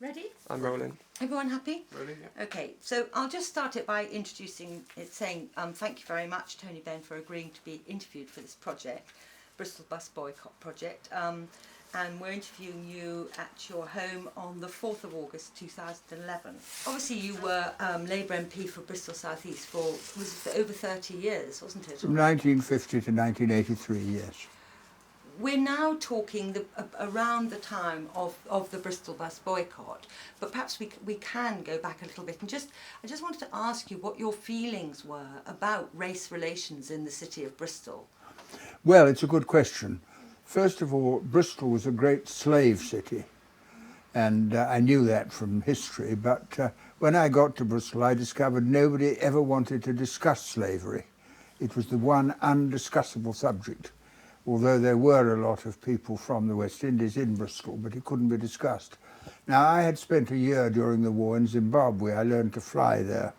Ready? I'm rolling. Everyone happy? Rolling, yeah. Okay, so I'll just start it by introducing it, saying thank you very much, Tony Benn, for agreeing to be interviewed for this project, Bristol Bus Boycott project. And we're interviewing you at your home on the 4th of August 2011. Obviously you were Labour MP for Bristol South East for over 30 years, wasn't it? From 1950 to 1983, yes. We're now talking around the time of the Bristol Bus Boycott, but perhaps we can go back a little bit and I just wanted to ask you what your feelings were about race relations in the city of Bristol. Well, it's a good question. First of all, Bristol was a great slave city, and I knew that from history, but when I got to Bristol, I discovered nobody ever wanted to discuss slavery. It was the one undiscussable subject. Although there were a lot of people from the West Indies in Bristol, but it couldn't be discussed. Now, I had spent a year during the war in Zimbabwe. I learned to fly there,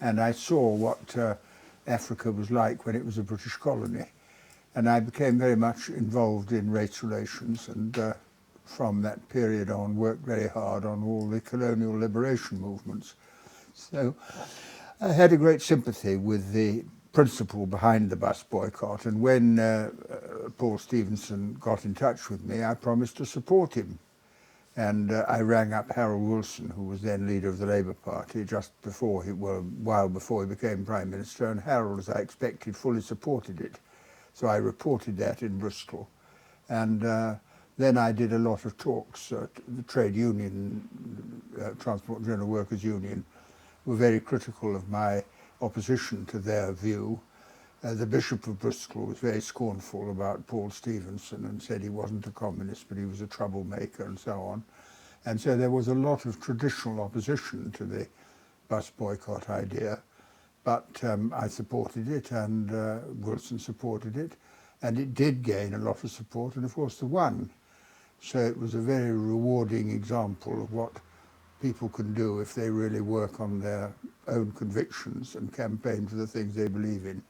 and I saw what Africa was like when it was a British colony. And I became very much involved in race relations, and from that period on worked very hard on all the colonial liberation movements. So I had a great sympathy with the principle behind the bus boycott, and when Paul Stevenson got in touch with me, I promised to support him. And I rang up Harold Wilson, who was then leader of the Labour Party, just before a while before he became Prime Minister, and Harold, as I expected, fully supported it. So I reported that in Bristol. And then I did a lot of talks. The trade union, Transport and General Workers Union, were very critical of my opposition to their view. The Bishop of Bristol was very scornful about Paul Stevenson and said he wasn't a communist, but he was a troublemaker and so on. And so there was a lot of traditional opposition to the bus boycott idea, but I supported it, and Wilson supported it, and it did gain a lot of support, and of course they won. So it was a very rewarding example of what people can do if they really work on their own convictions and campaign for the things they believe in.